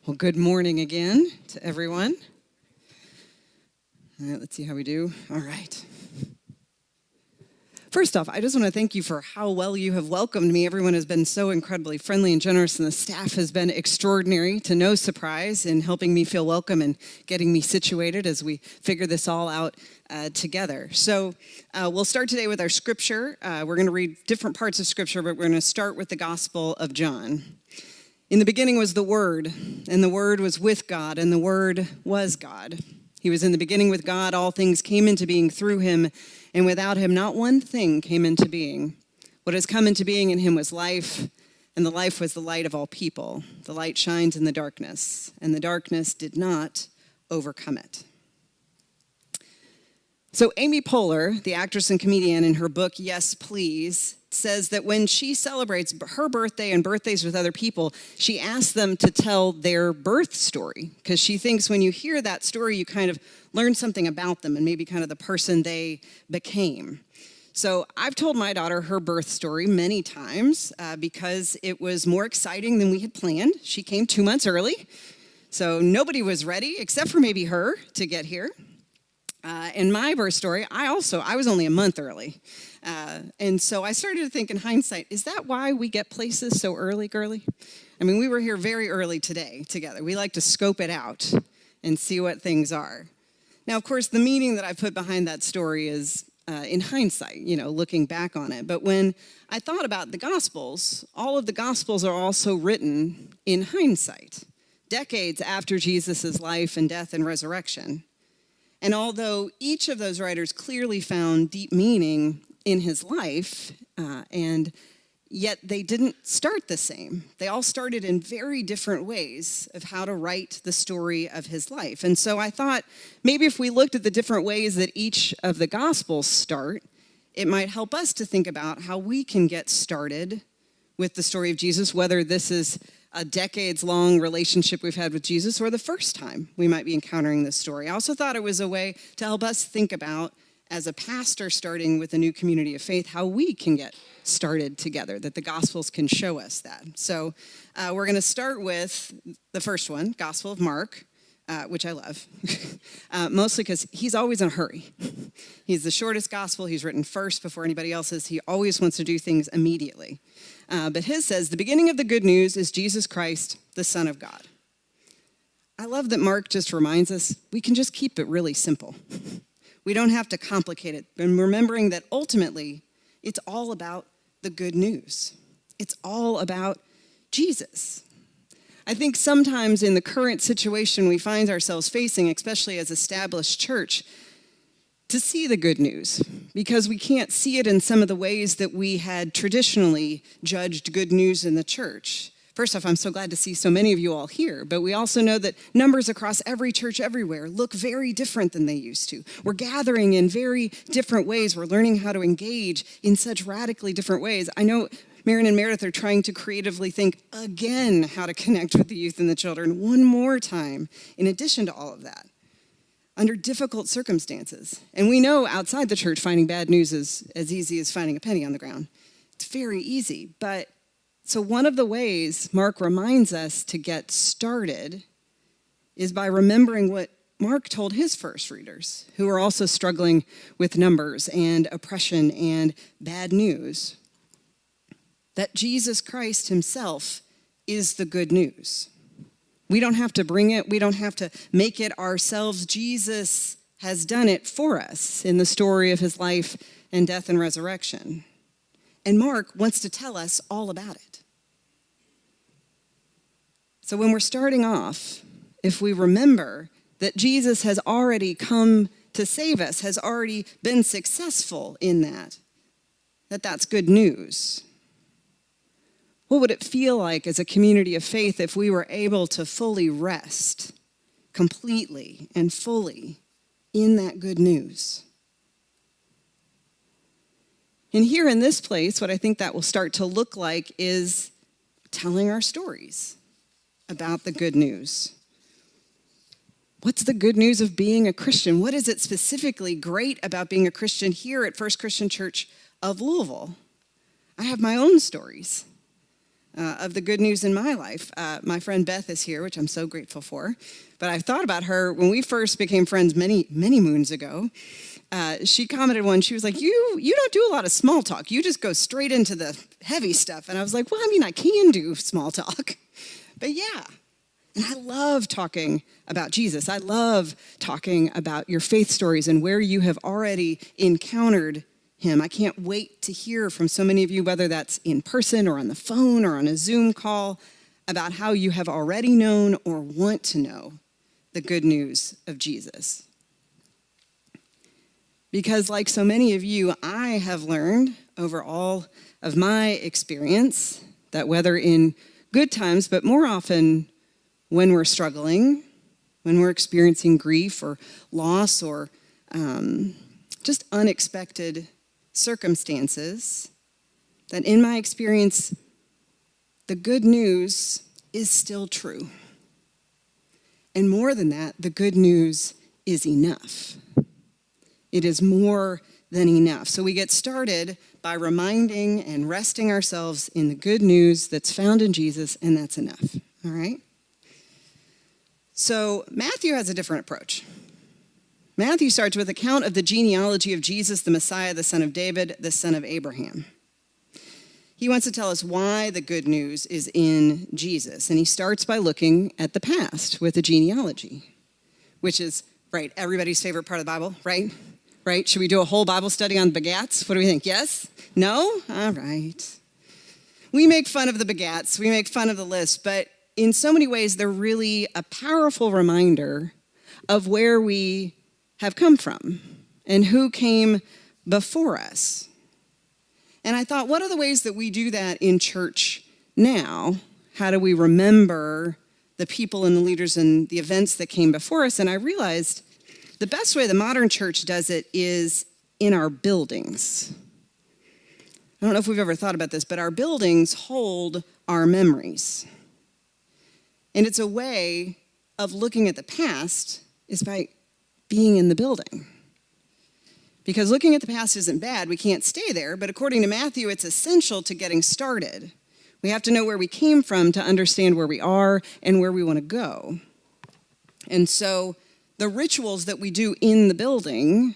Well, good morning again to everyone. All right, let's see how we do. All right. First off, I just want to thank you for how well you have welcomed me. Everyone has been so incredibly friendly and generous, and the staff has been extraordinary, to no surprise, in helping me feel welcome and getting me situated as we figure this all out together. So we'll start today with our scripture. We're going to read different parts of scripture, but we're going to start with the Gospel of John. In the beginning was the Word, and the Word was with God, and the Word was God. He was in the beginning with God. All things came into being through him, and without him not one thing came into being. What has come into being in him was life, and the life was the light of all people. The light shines in the darkness, and the darkness did not overcome it. So Amy Poehler, the actress and comedian, in her book, Yes, Please, says that when she celebrates her birthday and birthdays with other people, she asks them to tell their birth story, because she thinks when you hear that story, you kind of learn something about them and maybe kind of the person they became. So I've told my daughter her birth story many times because it was more exciting than we had planned. She came 2 months early, so nobody was ready except for maybe her to get here. In my birth story, I was only a month early. And so I started to think in hindsight, is that why we get places so early, girly? I mean, we were here very early today together. We like to scope it out and see what things are. Now, of course, the meaning that I put behind that story is in hindsight, looking back on it. But when I thought about the Gospels, all of the Gospels are also written in hindsight, decades after Jesus' life and death and resurrection. And although each of those writers clearly found deep meaning in his life, and yet they didn't start the same. They all started in very different ways of how to write the story of his life. And so I thought maybe if we looked at the different ways that each of the Gospels start, it might help us to think about how we can get started with the story of Jesus, whether this is a decades-long relationship we've had with Jesus or the first time we might be encountering this story. I also thought it was a way to help us think about, as a pastor starting with a new community of faith, how we can get started together, that the Gospels can show us that. So we're going to start with the first one, Gospel of Mark, which I love, mostly because he's always in a hurry. He's the shortest Gospel. He's written first before anybody else's. He always wants to do things immediately. But his says, the beginning of the good news is Jesus Christ, the Son of God. I love that Mark just reminds us we can just keep it really simple. We don't have to complicate it. And remembering that ultimately, it's all about the good news. It's all about Jesus. I think sometimes in the current situation we find ourselves facing, especially as established church, to see the good news, because we can't see it in some of the ways that we had traditionally judged good news in the church. First off, I'm so glad to see so many of you all here, but we also know that numbers across every church everywhere look very different than they used to. We're gathering in very different ways. We're learning how to engage in such radically different ways. I know Marion and Meredith are trying to creatively think again how to connect with the youth and the children one more time, in addition to all of that, under difficult circumstances. And we know outside the church finding bad news is as easy as finding a penny on the ground. It's very easy. But so one of the ways Mark reminds us to get started is by remembering what Mark told his first readers, who are also struggling with numbers and oppression and bad news, that Jesus Christ himself is the good news. We don't have to bring it. We don't have to make it ourselves. Jesus has done it for us in the story of his life and death and resurrection. And Mark wants to tell us all about it. So when we're starting off, if we remember that Jesus has already come to save us, has already been successful in that's good news. What would it feel like as a community of faith if we were able to fully rest completely and fully in that good news? And here in this place, what I think that will start to look like is telling our stories about the good news. What's the good news of being a Christian? What is it specifically great about being a Christian here at First Christian Church of Louisville? I have my own stories. of the good news in my life. My friend Beth is here, which I'm so grateful for. But I thought about her when we first became friends many, many moons ago. She commented once, she was like, you don't do a lot of small talk. You just go straight into the heavy stuff. And I was like, well, I mean, I can do small talk. But yeah. And I love talking about Jesus. I love talking about your faith stories and where you have already encountered him. I can't wait to hear from so many of you, whether that's in person or on the phone or on a Zoom call, about how you have already known or want to know the good news of Jesus. Because like so many of you, I have learned over all of my experience that whether in good times, but more often when we're struggling, when we're experiencing grief or loss or just unexpected circumstances, that in my experience, the good news is still true. And more than that, the good news is enough. It is more than enough. So we get started by reminding and resting ourselves in the good news that's found in Jesus, and that's enough. All right? So Matthew has a different approach. Matthew starts with an account of the genealogy of Jesus, the Messiah, the son of David, the son of Abraham. He wants to tell us why the good news is in Jesus. And he starts by looking at the past with the genealogy, which is, right, everybody's favorite part of the Bible, right? Right? Should we do a whole Bible study on the begats? What do we think? Yes? No? All right. We make fun of the begats. We make fun of the list, but in so many ways, they're really a powerful reminder of where we have come from and who came before us. And I thought, what are the ways that we do that in church now? How do we remember the people and the leaders and the events that came before us? And I realized the best way the modern church does it is in our buildings. I don't know if we've ever thought about this, but our buildings hold our memories. And it's a way of looking at the past is by being in the building. Because looking at the past isn't bad. We can't stay there. But according to Matthew, it's essential to getting started. We have to know where we came from to understand where we are and where we want to go. And so the rituals that we do in the building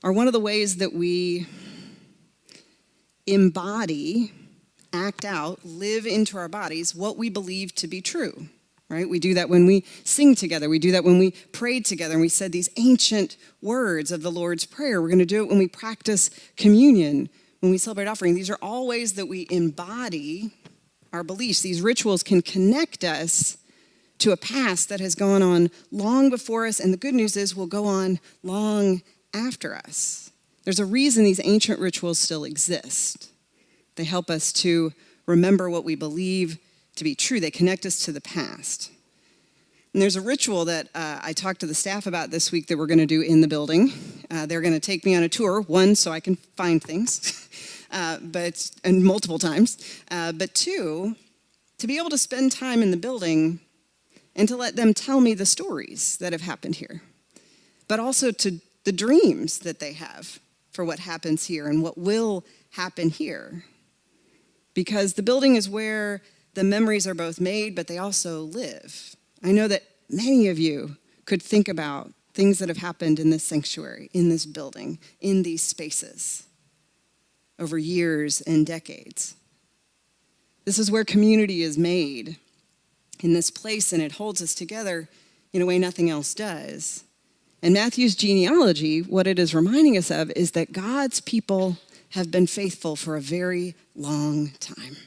are one of the ways that we embody, act out, live into our bodies what we believe to be true, right? We do that when we sing together. We do that when we prayed together and we said these ancient words of the Lord's Prayer. We're going to do it when we practice communion, when we celebrate offering. These are all ways that we embody our beliefs. These rituals can connect us to a past that has gone on long before us, and the good news is will go on long after us. There's a reason these ancient rituals still exist. They help us to remember what we believe to be true. They connect us to the past. And there's a ritual that I talked to the staff about this week that we're going to do in the building. They're going to take me on a tour, one, so I can find things, and multiple times. But two, to be able to spend time in the building and to let them tell me the stories that have happened here. But also to the dreams that they have for what happens here and what will happen here. Because the building is where the memories are both made, but they also live. I know that many of you could think about things that have happened in this sanctuary, in this building, in these spaces over years and decades. This is where community is made in this place, and it holds us together in a way nothing else does. And Matthew's genealogy, what it is reminding us of is that God's people have been faithful for a very long time.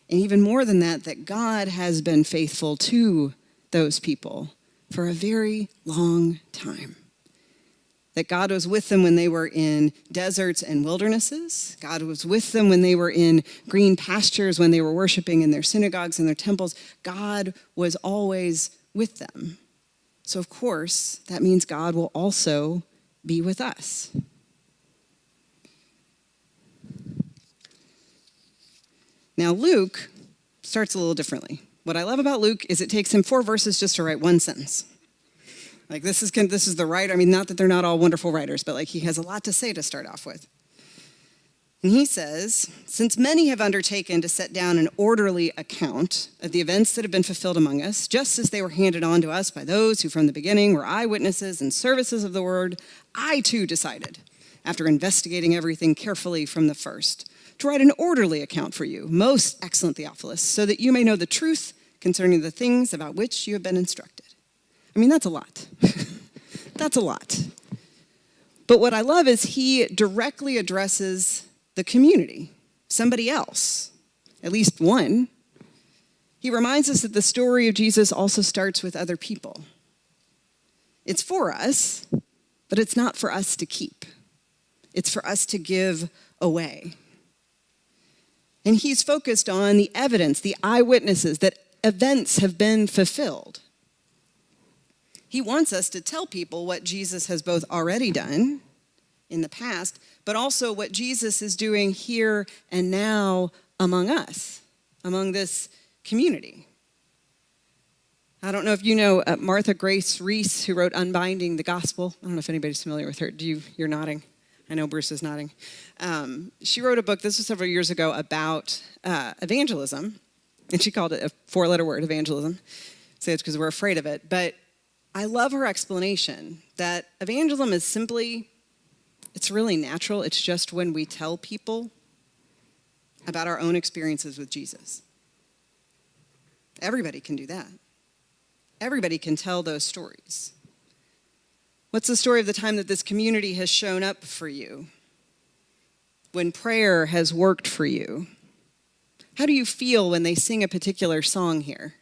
And even more than that, that God has been faithful to those people for a very long time. That God was with them when they were in deserts and wildernesses. God was with them when they were in green pastures, when they were worshiping in their synagogues and their temples. God was always with them. So of course, that means God will also be with us. Now, Luke starts a little differently. What I love about Luke is it takes him 4 verses just to write one sentence. Like this is the writer. I mean, not that they're not all wonderful writers, but like he has a lot to say to start off with. And he says, since many have undertaken to set down an orderly account of the events that have been fulfilled among us, just as they were handed on to us by those who from the beginning were eyewitnesses and services of the word, I too decided, after investigating everything carefully from the first, to write an orderly account for you, most excellent Theophilus, so that you may know the truth concerning the things about which you have been instructed. I mean, that's a lot. That's a lot. But what I love is he directly addresses the community, somebody else, at least one. He reminds us that the story of Jesus also starts with other people. It's for us, but it's not for us to keep. It's for us to give away. And he's focused on the evidence, the eyewitnesses, that events have been fulfilled. He wants us to tell people what Jesus has both already done in the past, but also what Jesus is doing here and now among us, among this community. I don't know if you know Martha Grace Reese, who wrote Unbinding the Gospel. I don't know if anybody's familiar with her. You're nodding. I know Bruce is nodding. She wrote a book, this was several years ago, about evangelism, and she called it a four-letter word, evangelism. Say it's because we're afraid of it, but I love her explanation that evangelism is simply, it's really natural. It's just when we tell people about our own experiences with Jesus. Everybody can do that. Everybody can tell those stories. What's the story of the time that this community has shown up for you? When prayer has worked for you? How do you feel when they sing a particular song here?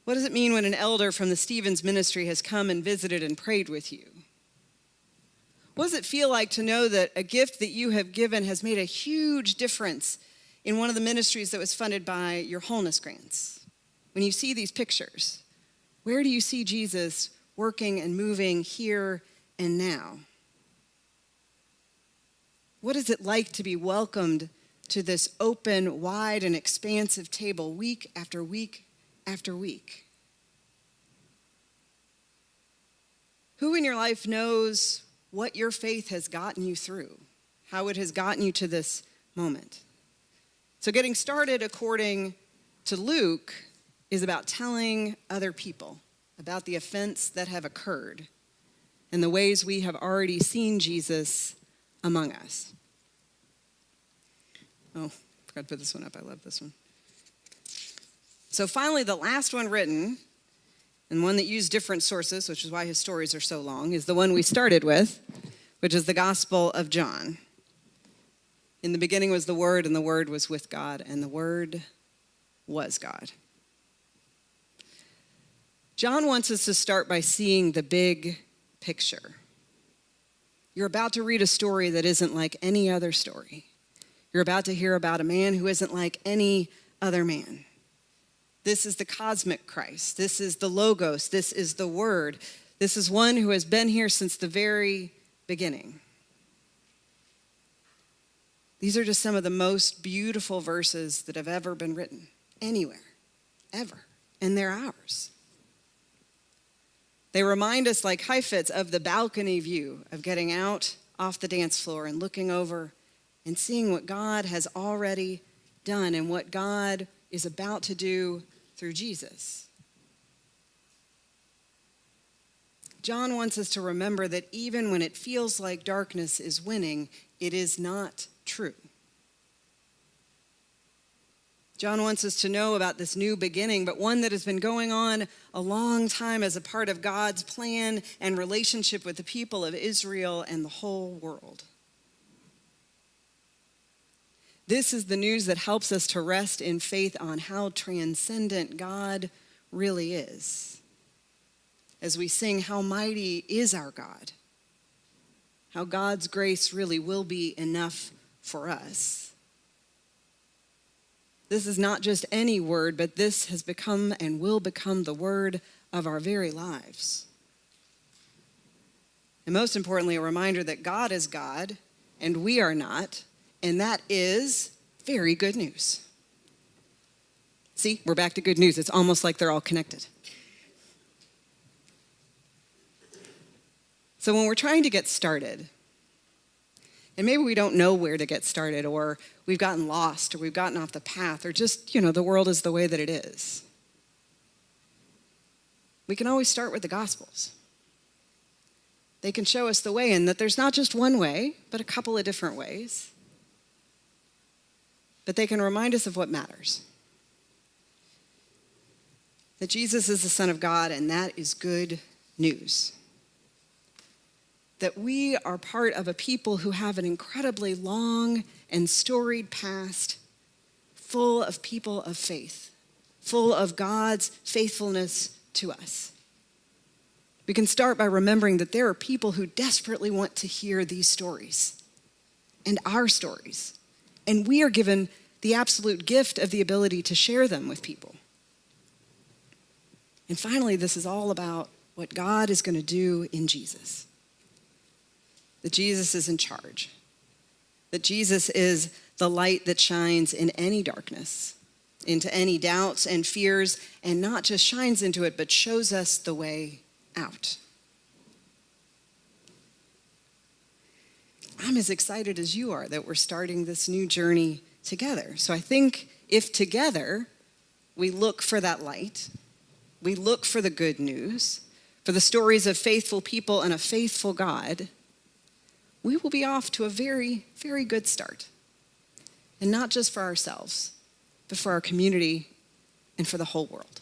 What does it mean when an elder from the Stevens ministry has come and visited and prayed with you? What does it feel like to know that a gift that you have given has made a huge difference in one of the ministries that was funded by your wholeness grants? When you see these pictures, where do you see Jesus working and moving here and now? What is it like to be welcomed to this open, wide, and expansive table week after week after week? Who in your life knows what your faith has gotten you through, how it has gotten you to this moment? So getting started according to Luke is about telling other people about the events that have occurred and the ways we have already seen Jesus among us. Oh, forgot to put this one up. I love this one. So finally, the last one written, and one that used different sources, which is why his stories are so long, is the one we started with, which is the Gospel of John. In the beginning was the Word, and the Word was with God, and the Word was God. John wants us to start by seeing the big picture. You're about to read a story that isn't like any other story. You're about to hear about a man who isn't like any other man. This is the cosmic Christ. This is the Logos. This is the Word. This is one who has been here since the very beginning. These are just some of the most beautiful verses that have ever been written, anywhere, ever, and they're ours. They remind us, like Heifetz, of the balcony view of getting out off the dance floor and looking over and seeing what God has already done and what God is about to do through Jesus. John wants us to remember that even when it feels like darkness is winning, it is not true. John wants us to know about this new beginning, but one that has been going on a long time as a part of God's plan and relationship with the people of Israel and the whole world. This is the news that helps us to rest in faith on how transcendent God really is. As we sing, how mighty is our God, how God's grace really will be enough for us. This is not just any word, but this has become and will become the word of our very lives. And most importantly, a reminder that God is God and we are not, and that is very good news. See, we're back to good news. It's almost like they're all connected. So when we're trying to get started, And maybe we don't know where to get started, or we've gotten lost, or we've gotten off the path, or just, the world is the way that it is. We can always start with the Gospels. They can show us the way, and that there's not just one way, but a couple of different ways. But they can remind us of what matters. That Jesus is the Son of God, and that is good news. That we are part of a people who have an incredibly long and storied past, full of people of faith, full of God's faithfulness to us. We can start by remembering that there are people who desperately want to hear these stories and our stories. And we are given the absolute gift of the ability to share them with people. And finally, this is all about what God is going to do in Jesus. That Jesus is in charge. That Jesus is the light that shines in any darkness, into any doubts and fears, and not just shines into it, but shows us the way out. I'm as excited as you are that we're starting this new journey together. So I think if together we look for that light, we look for the good news, for the stories of faithful people and a faithful God, we will be off to a very, very good start. And not just for ourselves, but for our community and for the whole world.